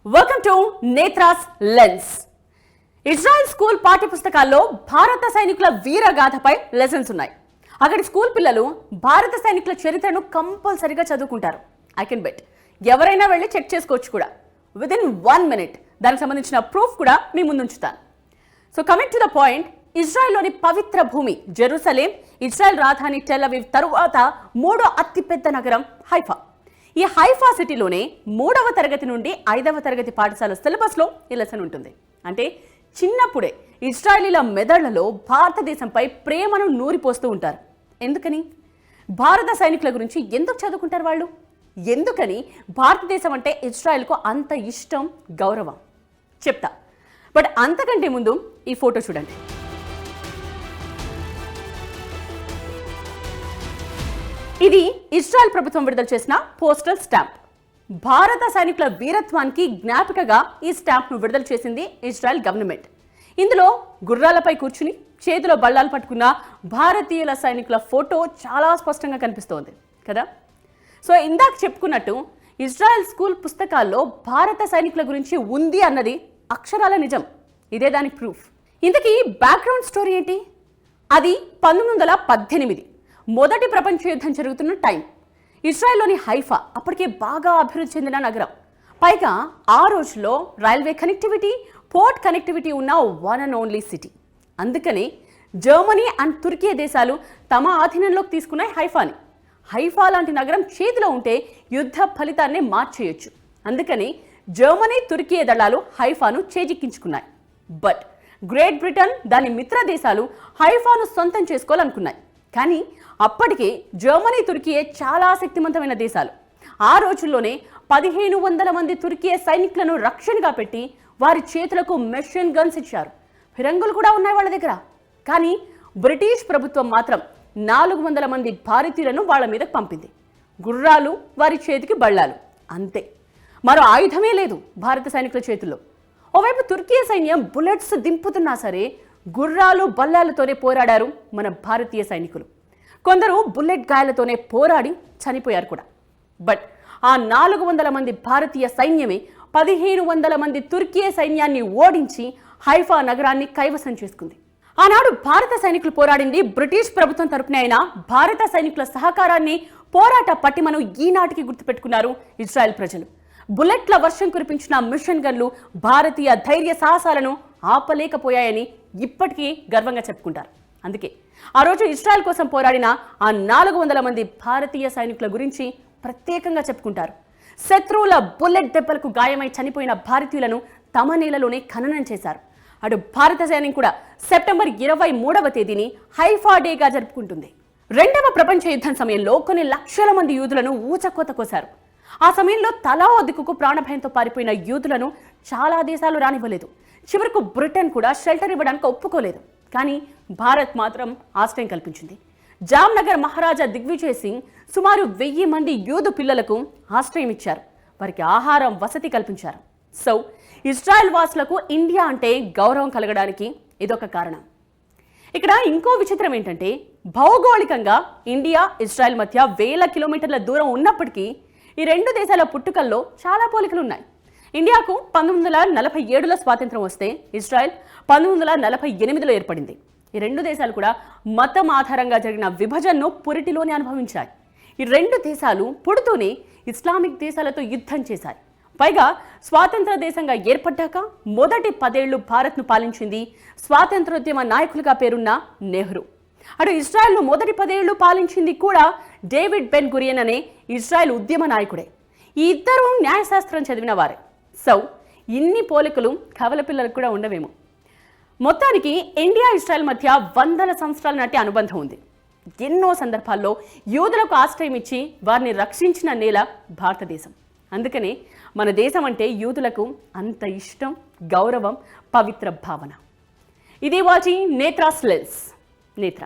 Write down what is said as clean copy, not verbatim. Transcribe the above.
Welcome to Netra's lens. Israel school పాఠ్యపుస్తకాల్లో భారత సైనికుల వీరగాథపై లెసన్స్ ఉన్నాయి. అక్కడి స్కూల్ పిల్లలు భారత సైనికుల చరిత్రను కంపల్సరీగా చదువుకుంటారు. ఐ కెన్ బెట్ ఎవరైనా వెళ్ళి చెక్ చేసుకోవచ్చు కూడా. విదిన్ 1 minute దానికి సంబంధించిన ప్రూఫ్ కూడా మీ ముందు ఉంచుతాను. So coming to the point, ఇజ్రాయెల్లోని పవిత్ర భూమి జెరూసలేం, ఇజ్రాయెల్ రాజధాని టెల్ అవీవ్ తరువాత మూడో అతిపెద్ద నగరం హైఫా. ఈ హైఫా సిటీలోనే 3వ తరగతి నుండి 5వ తరగతి పాఠశాల సిలబస్లో ఈ లెసన్ ఉంటుంది. అంటే చిన్నప్పుడే ఇజ్రాయలీల మెదళ్లలో భారతదేశంపై ప్రేమను నూరిపోస్తూ ఉంటారు. ఎందుకని? భారత సైనికుల గురించి ఎందుకు చదువుకుంటారు వాళ్ళు? ఎందుకని భారతదేశం అంటే ఇజ్రాయెల్కు అంత ఇష్టం, గౌరవం? చెప్తా. బట్ అంతకంటే ముందు ఈ ఫోటో చూడండి. ఇది ఇజ్రాయెల్ ప్రభుత్వం విడుదల చేసిన పోస్టల్ స్టాంప్. భారత సైనికుల వీరత్వానికి జ్ఞాపికగా ఈ స్టాంప్ను విడుదల చేసింది ఇజ్రాయెల్ గవర్నమెంట్. ఇందులో గుర్రాలపై కూర్చుని చేతిలో బళ్ళాలు పట్టుకున్న భారతీయుల సైనికుల ఫోటో చాలా స్పష్టంగా కనిపిస్తోంది కదా. సో ఇందాక చెప్పుకున్నట్టు ఇజ్రాయెల్ స్కూల్ పుస్తకాల్లో భారత సైనికుల గురించి ఉంది అన్నది అక్షరాల నిజం. ఇదే దానికి ప్రూఫ్. ఇంతకీ బ్యాక్గ్రౌండ్ స్టోరీ ఏంటి? అది 1918 మొదటి ప్రపంచ యుద్ధం జరుగుతున్న టైం. ఇజ్రాయెల్లోని హైఫా అప్పటికే బాగా అభివృద్ధి చెందిన నగరం. పైగా ఆ రోజుల్లో రైల్వే కనెక్టివిటీ, పోర్ట్ కనెక్టివిటీ ఉన్న వన్ అండ్ ఓన్లీ సిటీ. అందుకని జర్మనీ అండ్ తుర్కీ దేశాలు తమ ఆధీనంలోకి తీసుకున్నాయి హైఫాని. హైఫా లాంటి నగరం చేతిలో ఉంటే యుద్ధ ఫలితాన్ని మార్చేయొచ్చు. అందుకని జర్మనీ, తుర్కీ దళాలు హైఫాను చేజిక్కించుకున్నాయి. బట్ గ్రేట్ బ్రిటన్, దాని మిత్ర దేశాలు హైఫాను సొంతం చేసుకోవాలనుకున్నాయి. కానీ అప్పటికే జర్మనీ, తుర్కీయే చాలా శక్తివంతమైన దేశాలు. ఆ రోజుల్లోనే 1500 మంది తుర్కీ సైనికులను రక్షణగా పెట్టి వారి చేతులకు మెషిన్ గన్స్ ఇచ్చారు. ఫిరంగులు కూడా ఉన్నాయి వాళ్ళ దగ్గర. కానీ బ్రిటిష్ ప్రభుత్వం మాత్రం 400 మంది భారతీయులను వాళ్ళ మీదకు పంపింది. గుర్రాలు, వారి చేతికి బళ్ళాలు, అంతే. మరో ఆయుధమే లేదు భారత సైనికుల చేతుల్లో. ఓవైపు తుర్కీ సైన్యం బుల్లెట్స్ దింపుతున్నా సరే గుర్రాలు, బల్లాలతోనే పోరాడారు మన భారతీయ సైనికులు. కొందరు బుల్లెట్ గాయాలతోనే పోరాడి చనిపోయారు కూడా. బట్ ఆ 400 మంది భారతీయ సైన్యమే 1500 మంది తుర్కీ సైన్యాన్ని ఓడించి హైఫా నగరాన్ని కైవసం చేసుకుంది. ఆనాడు భారత సైనికులు పోరాడింది బ్రిటిష్ ప్రభుత్వం తరపునే అయినా భారత సైనికుల సహకారాన్ని, పోరాట పటిమను ఈనాటికి గుర్తుపెట్టుకున్నారు ఇజ్రాయెల్ ప్రజలు. బుల్లెట్ల వర్షం కురిపించిన మిషన్ గన్లు భారతీయ ధైర్య సాహసాలను ఆపలేకపోయాయని ఇప్పటికీ గర్వంగా చెప్పుకుంటారు. అందుకే ఆ రోజు ఇజ్రాయెల్ కోసం పోరాడిన ఆ 400 మంది భారతీయ సైనికుల గురించి ప్రత్యేకంగా చెప్పుకుంటారు. శత్రువుల బుల్లెట్ దెబ్బలకు గాయమై చనిపోయిన భారతీయులను తమ నేలలోనే ఖననం చేశారు. అటు భారత సైన్యం కూడా సెప్టెంబర్ 23వ తేదీని హైఫా డేగా జరుపుకుంటుంది. 2వ ప్రపంచ యుద్ధం సమయంలో కొన్ని లక్షల మంది యూదులను ఊచకోత కోశారు. ఆ సమయంలో తలా ఓ దిక్కుకు ప్రాణభయంతో పారిపోయిన యూదులను చాలా దేశాలు రానివ్వలేదు. చివరకు బ్రిటన్ కూడా షెల్టర్ ఇవ్వడానికి ఒప్పుకోలేదు. కానీ భారత్ మాత్రం ఆశ్రయం కల్పించింది. జామ్నగర్ మహారాజా దిగ్విజయ్ సింగ్ సుమారు 1000 మంది యూదు పిల్లలకు ఆశ్రయం ఇచ్చారు. వారికి ఆహారం, వసతి కల్పించారు. సో ఇజ్రాయెల్ వాసులకు ఇండియా అంటే గౌరవం కలగడానికి ఇదొక కారణం. ఇక్కడ ఇంకో విచిత్రం ఏంటంటే, భౌగోళికంగా ఇండియా, ఇజ్రాయెల్ మధ్య 1000 కిలోమీటర్ల దూరం ఉన్నప్పటికీ ఈ రెండు దేశాల పుట్టుకల్లో చాలా పోలికలు ఉన్నాయి. ఇండియాకు 1947లో స్వాతంత్రం వస్తే ఇజ్రాయెల్ 1948లో ఏర్పడింది. ఈ రెండు దేశాలు కూడా మతం ఆధారంగా జరిగిన విభజనను పురిటిలోనే అనుభవించాయి. ఈ రెండు దేశాలు పుడుతూనే ఇస్లామిక్ దేశాలతో యుద్ధం చేశాయి. పైగా స్వాతంత్ర దేశంగా ఏర్పడ్డాక మొదటి 10 ఏళ్లు భారత్ను పాలించింది స్వాతంత్రోద్యమ నాయకులుగా పేరున్న నెహ్రూ. అటు ఇజ్రాయెల్ను మొదటి 10 ఏళ్లు పాలించింది కూడా డేవిడ్ బెన్ గురియన్ అనే ఇజ్రాయెల్ ఉద్యమ నాయకుడే. ఈ ఇద్దరు న్యాయశాస్త్రం చదివిన వారే. సో ఇన్ని పోలికలు కవల పిల్లలకు కూడా ఉండవేమో. మొత్తానికి ఇండియా, ఇజ్రాయెల్ మధ్య 100 సంవత్సరాల నాటి అనుబంధం ఉంది. ఎన్నో సందర్భాల్లో యూదులకు ఆశ్రయం ఇచ్చి వారిని రక్షించిన నేల భారతదేశం. అందుకనే మన దేశం అంటే యూదులకు అంత ఇష్టం, గౌరవం, పవిత్ర భావన. ఇది వాచి నేత్రాస్ లెన్స్. నేత్ర.